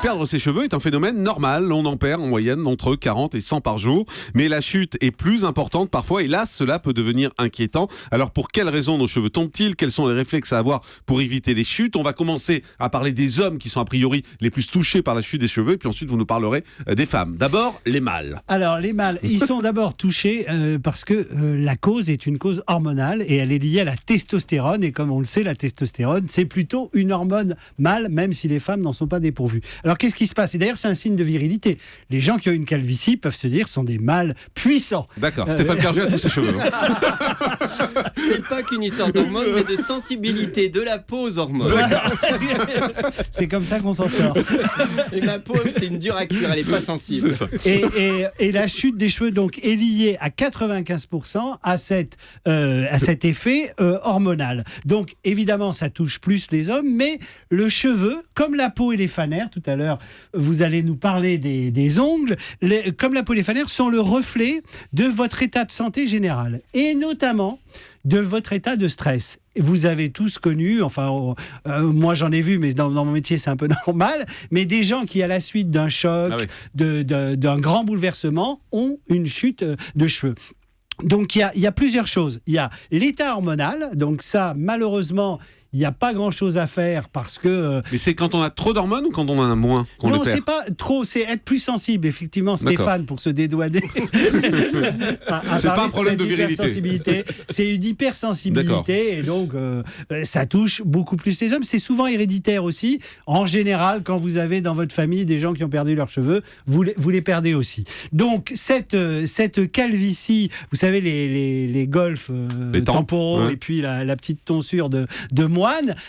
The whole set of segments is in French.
Perdre ses cheveux est un phénomène normal, on en perd en moyenne entre 40 et 100 par jour, mais la chute est plus importante parfois et là cela peut devenir inquiétant. Alors pour quelles raisons nos cheveux tombent-ils? Quels sont les réflexes à avoir pour éviter les chutes? On va commencer à parler des hommes qui sont a priori les plus touchés par la chute des cheveux et puis ensuite vous nous parlerez des femmes. D'abord les mâles. Alors les mâles, ils sont d'abord touchés parce que la cause est une cause hormonale et elle est liée à la testostérone et comme on le sait, la testostérone c'est plutôt une hormone mâle même si les femmes n'en sont pas dépourvues. Alors qu'est-ce qui se passe? Et d'ailleurs c'est un signe de virilité. Les gens qui ont une calvitie peuvent se dire sont des mâles puissants. D'accord, Stéphane Clerget a tous ses cheveux. C'est pas qu'une histoire d'hormones, mais de sensibilité de la peau aux hormones. C'est comme ça qu'on s'en sort. Et ma peau, c'est une dure à cuire, elle est pas sensible. C'est ça. Et la chute des cheveux donc est liée à 95% à cet effet hormonal. Donc évidemment ça touche plus les hommes, mais le cheveu, comme la peau et les fanères, tout à l'heure vous allez nous parler des ongles, comme la peau et les fanères sont le reflet de votre état de santé général et notamment de votre état de stress. Vous avez tous connu, enfin moi j'en ai vu, mais dans mon métier c'est un peu normal, mais des gens qui à la suite d'un choc, d'un grand bouleversement, ont une chute de cheveux. Donc il y a plusieurs choses. Il y a l'état hormonal, donc ça malheureusement il n'y a pas grand-chose à faire parce que... Mais c'est quand on a trop d'hormones ou quand on en a moins qu'on non, le perd? c'est pas trop, c'est être plus sensible, effectivement, Stéphane, pour se dédouaner. C'est pas un problème de virilité. C'est une hypersensibilité et donc ça touche beaucoup plus les hommes. C'est souvent héréditaire aussi. En général, quand vous avez dans votre famille des gens qui ont perdu leurs cheveux, vous les perdez aussi. Donc cette calvitie, vous savez, les golfs temporaux et puis la petite tonsure de moine,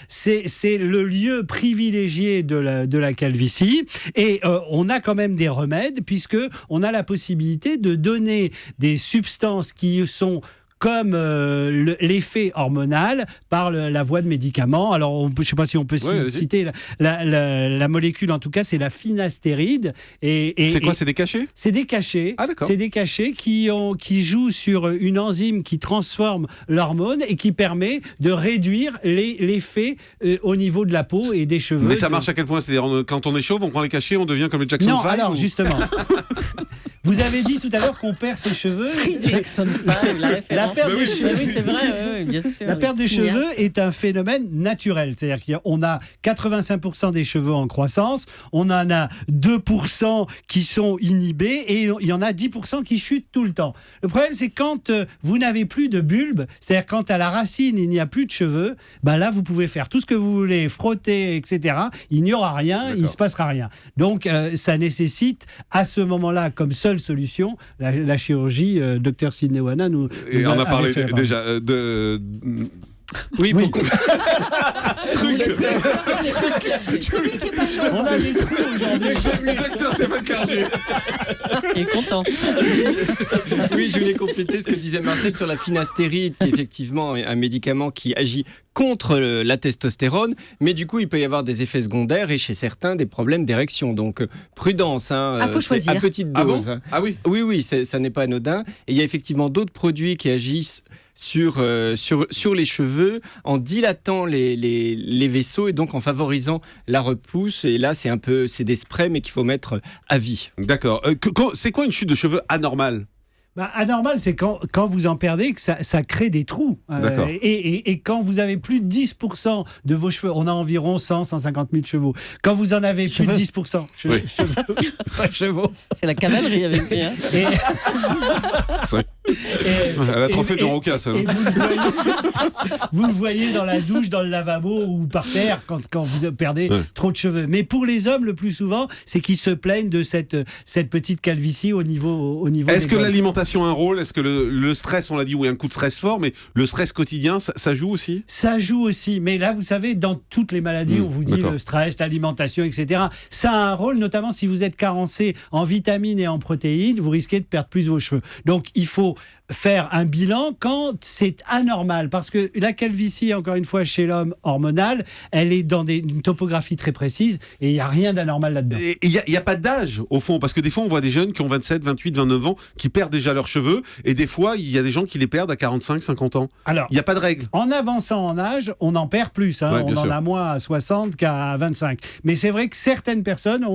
c'est le lieu privilégié de la calvitie et on a quand même des remèdes puisque on a la possibilité de donner des substances qui sont comme l'effet hormonal par la voie de médicaments. Alors, je ne sais pas si on peut citer la molécule, en tout cas, c'est la finastéride. C'est quoi, c'est des cachets? C'est des cachets. Ah, d'accord. C'est des cachets qui jouent sur une enzyme qui transforme l'hormone et qui permet de réduire l'effet au niveau de la peau et des cheveux. Mais ça marche à quel point? C'est-à-dire, quand on est chauve, on prend les cachets, on devient comme le Jackson 5? Non, alors, justement... Vous avez dit tout à l'heure qu'on perd ses cheveux. Jackson 5, la référence. La perte des cheveux. Oui, c'est vrai, bien sûr. La perte des cheveux est un phénomène naturel. C'est-à-dire qu'on a 85% des cheveux en croissance, on en a 2% qui sont inhibés et il y en a 10% qui chutent tout le temps. Le problème, c'est quand vous n'avez plus de bulbe, c'est-à-dire quand à la racine, il n'y a plus de cheveux, ben là, vous pouvez faire tout ce que vous voulez, frotter, etc. Il n'y aura rien, il ne se passera rien. Donc, ça nécessite à ce moment-là, comme seule solution, la chirurgie. Dr Sidney Wana nous on a parlé déjà de... Oui. Truc. Celui qui est pas chaud. On a des trous aujourd'hui. Docteur Stéphane Clerget. Il est content. Oui, je voulais compléter ce que disait Marcel sur la finastéride, qui est effectivement un médicament qui agit contre la testostérone, mais du coup, il peut y avoir des effets secondaires et chez certains, des problèmes d'érection. Donc, prudence. Faut choisir. À petite dose. Ah oui. Oui, ça n'est pas anodin. Et il y a effectivement d'autres produits qui agissent sur les cheveux en dilatant les vaisseaux et donc en favorisant la repousse. Et là, c'est des sprays, mais qu'il faut mettre à vie. D'accord. C'est quoi une chute de cheveux anormale? Anormal, c'est quand vous en perdez que ça crée des trous. Et quand vous avez plus de 10% de vos cheveux, on a environ 150 000 chevaux. Quand vous en avez plus de 10%, pas chevaux. C'est la cavalerie avec lui. Hein. Elle a trop fait de Roca, ça. Vous le voyez dans la douche, dans le lavabo ou par terre quand vous perdez trop de cheveux. Mais pour les hommes, le plus souvent, c'est qu'ils se plaignent de cette petite calvitie au niveau Est-ce que golfs. l'alimentation a un rôle? Est-ce que le stress, on l'a dit, oui, un coup de stress fort, mais le stress quotidien, ça joue aussi? Ça joue aussi, mais là, vous savez, dans toutes les maladies, on vous dit le stress, l'alimentation, etc. Ça a un rôle, notamment si vous êtes carencé en vitamines et en protéines, vous risquez de perdre plus vos cheveux. Donc, il faut faire un bilan quand c'est anormal, parce que la calvitie, encore une fois, chez l'homme hormonal, elle est dans une topographie très précise et il n'y a rien d'anormal là-dedans. Et il n'y a pas d'âge, au fond, parce que des fois, on voit des jeunes qui ont 27, 28, 29 ans, qui perdent déjà leurs cheveux, et des fois, il y a des gens qui les perdent à 45, 50 ans. Alors, il n'y a pas de règle. En avançant en âge, on en perd plus. Ouais, on en sûr. a moins à 60 qu'à 25. Mais c'est vrai que certaines personnes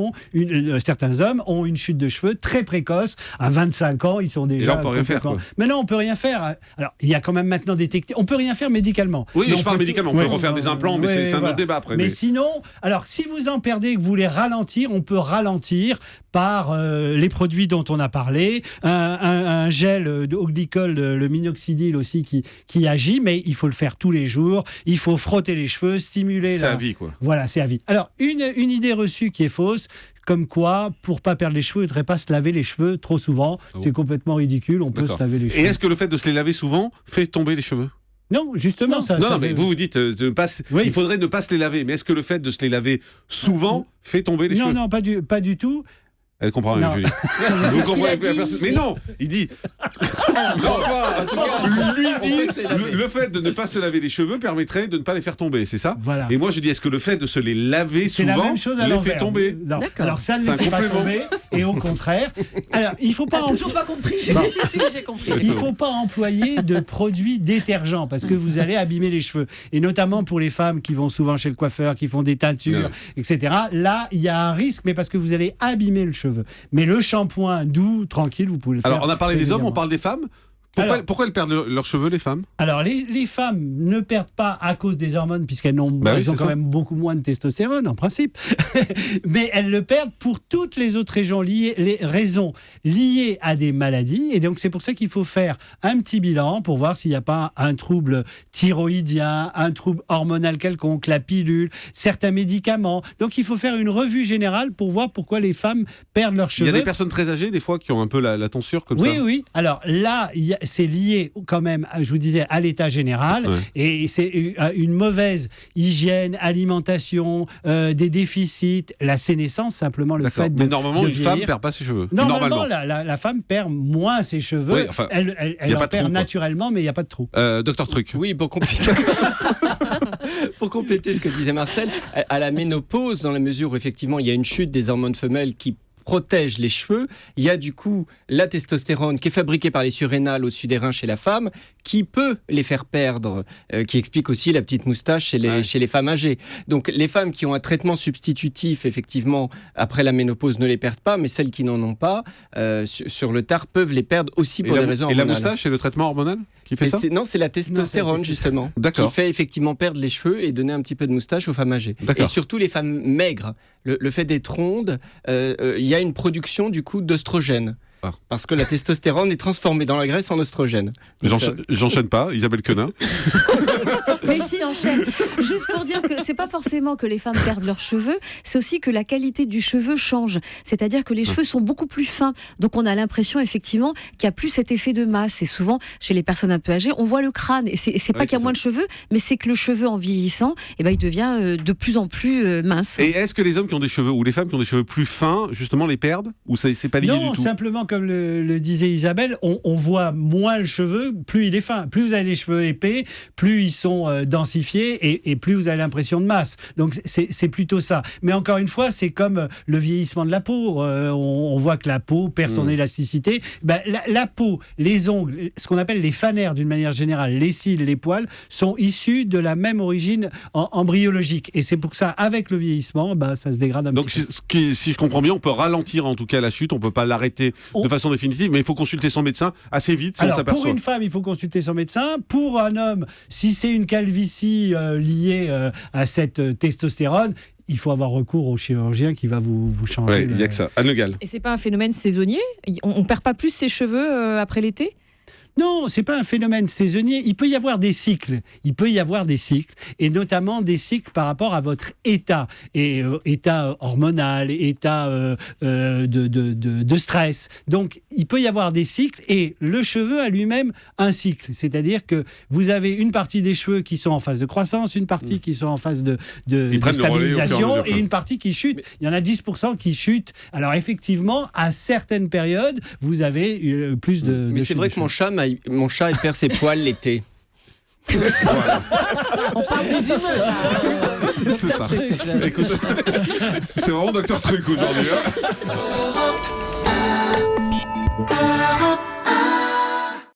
certains hommes ont une chute de cheveux très précoce. À 25 ans, ils sont déjà. Et là, on peut rien faire, quoi. Mais non, on peut rien faire. Alors, il y a quand même maintenant des techniques. On peut rien faire médicalement. Oui, Mais je parle médicalement. On peut refaire des implants, mais c'est un autre débat après. Mais sinon, alors si vous en perdez et que vous voulez ralentir, on peut ralentir par les produits dont on a parlé, un gel au glycol, le minoxidil aussi qui agit, mais il faut le faire tous les jours. Il faut frotter les cheveux, stimuler. C'est à vie, quoi. Voilà, c'est à vie. Alors une idée reçue qui est fausse. Comme quoi, pour pas perdre les cheveux, il ne faudrait pas se laver les cheveux trop souvent. Oh. C'est complètement ridicule. On peut se laver les cheveux. Et est-ce que le fait de se les laver souvent fait tomber les cheveux ? Non, justement, ça. Non, ça mais fait- vous dites Oui. il faudrait ne pas se les laver. Mais est-ce que le fait de se les laver souvent fait tomber les cheveux ? Non, pas du tout. Elle comprend rien, Non. Julie. C'est Vous ce qu'il comprenez a plus dit. personne. Mais non, il dit. En tout cas, Lui on dit peut se les laver. le fait de ne pas se laver les cheveux permettrait de ne pas les faire tomber, c'est ça ? Voilà. Et moi je dis, est-ce que le fait de se les laver C'est la souvent même chose à les l'envers. fait tomber ? Non. D'accord. Alors ça ne C'est les un fait pas complément. tomber, et au contraire. Alors il faut pas T'as toujours pas compris. Non. Si, j'ai compris. il faut pas employer de produits détergents parce que vous allez abîmer les cheveux. Et notamment pour les femmes qui vont souvent chez le coiffeur, qui font des teintures, etc. Là, il y a un risque, mais parce que vous allez abîmer le cheveu. Mais le shampoing doux, tranquille, vous pouvez le faire. Alors on a parlé des hommes, régulièrement. on parle des femmes. Alors- Pourquoi elles perdent leurs cheveux, les femmes ? Alors, les femmes ne perdent pas à cause des hormones, puisqu'elles oui, elles ont c'est quand ça. même beaucoup moins de testostérone, en principe. Mais elles le perdent pour toutes les autres raisons liées à des maladies. Et donc, c'est pour ça qu'il faut faire un petit bilan pour voir s'il n'y a pas un trouble thyroïdien, un trouble hormonal quelconque, la pilule, certains médicaments. Donc, il faut faire une revue générale pour voir pourquoi les femmes perdent leurs Il y cheveux. a des personnes très âgées, des fois, qui ont un peu la tonsure comme Oui, ça. oui. Alors là, c'est lié quand même, je vous disais, à l'état général. Ouais. Et c'est une mauvaise hygiène, alimentation, des déficits, la sénescence, simplement le D'accord. fait de Mais normalement, de une femme vieillir. perd pas ses cheveux. Normalement, la femme perd moins ses cheveux. Oui, enfin, elle y a en pas de perd trou, quoi. naturellement, mais il n'y a pas de trou. Docteur Truc. Oui, pour compléter. Pour compléter ce que disait Marcel, à la ménopause, dans la mesure où effectivement il y a une chute des hormones femelles qui protège les cheveux, il y a du coup la testostérone qui est fabriquée par les surrénales au-dessus des reins chez la femme, qui peut les faire perdre, qui explique aussi la petite moustache chez les femmes âgées. Donc les femmes qui ont un traitement substitutif, effectivement, après la ménopause ne les perdent pas, mais celles qui n'en ont pas, sur le tard, peuvent les perdre aussi pour des raisons Et la hormonales. moustache, c'est le traitement hormonal qui fait Mais ça ? non, c'est la testostérone, Non, c'est- justement, D'accord. qui fait effectivement perdre les cheveux et donner un petit peu de moustache aux femmes âgées. D'accord. Et surtout les femmes maigres. Le fait d'être ronde, il y a une production du coup d'œstrogène. Ah. Parce que la testostérone est transformée dans la graisse en oestrogène. Donc, J'enchaîne pas, Isabelle Quenin. Mais si, enchaîne. Juste pour dire que c'est pas forcément que les femmes perdent leurs cheveux, c'est aussi que la qualité du cheveu change. C'est-à-dire que les cheveux sont beaucoup plus fins. Donc on a l'impression effectivement qu'il n'y a plus cet effet de masse. Et souvent, chez les personnes un peu âgées, on voit le crâne. Et c'est pas Oui, qu'il y a c'est moins de cheveux, mais c'est que le cheveu en vieillissant, il devient de plus en plus mince. Et est-ce que les hommes qui ont des cheveux ou les femmes qui ont des cheveux plus fins, justement, les perdent ? Ou c'est pas lié Non, du tout ? simplement comme le disait Isabelle, on voit moins le cheveu, plus il est fin. Plus vous avez des cheveux épais, plus ils sont densifiés et plus vous avez l'impression de masse. Donc c'est plutôt ça. Mais encore une fois, c'est comme le vieillissement de la peau. On voit que la peau perd son élasticité. Ben, la peau, les ongles, ce qu'on appelle les fanères d'une manière générale, les cils, les poils, sont issus de la même origine embryologique. Et c'est pour que ça, avec le vieillissement, ça se dégrade un Donc, petit peu. si je comprends bien, on peut ralentir en tout cas la chute, on peut pas l'arrêter de façon définitive, mais il faut consulter son médecin assez vite si on Alors, s'aperçoit. pour une femme, il faut consulter son médecin. Pour un homme, si c'est une calvitie liée à cette testostérone, il faut avoir recours au chirurgien qui va vous changer. Ouais, il y a que ça. Anne Le Gall. Et c'est pas un phénomène saisonnier ? On perd pas plus ses cheveux après l'été ? Non, c'est pas un phénomène saisonnier. Il peut y avoir des cycles. Et notamment des cycles par rapport à votre état. Et état hormonal, état de stress. Donc, il peut y avoir des cycles. Et le cheveu a lui-même un cycle. C'est-à-dire que vous avez une partie des cheveux qui sont en phase de croissance, une partie qui sont en phase de prennent le relais au fur et à stabilisation mesure, et une partie qui chute. Il y en a 10% qui chutent. Alors, effectivement, à certaines périodes, vous avez plus de mais c'est chute vrai de que mon cheveux. chat mon chat il perd ses poils l'été. On parle des humains. Là. C'est ça. Écoute, c'est vraiment Dr Truc aujourd'hui. Hein.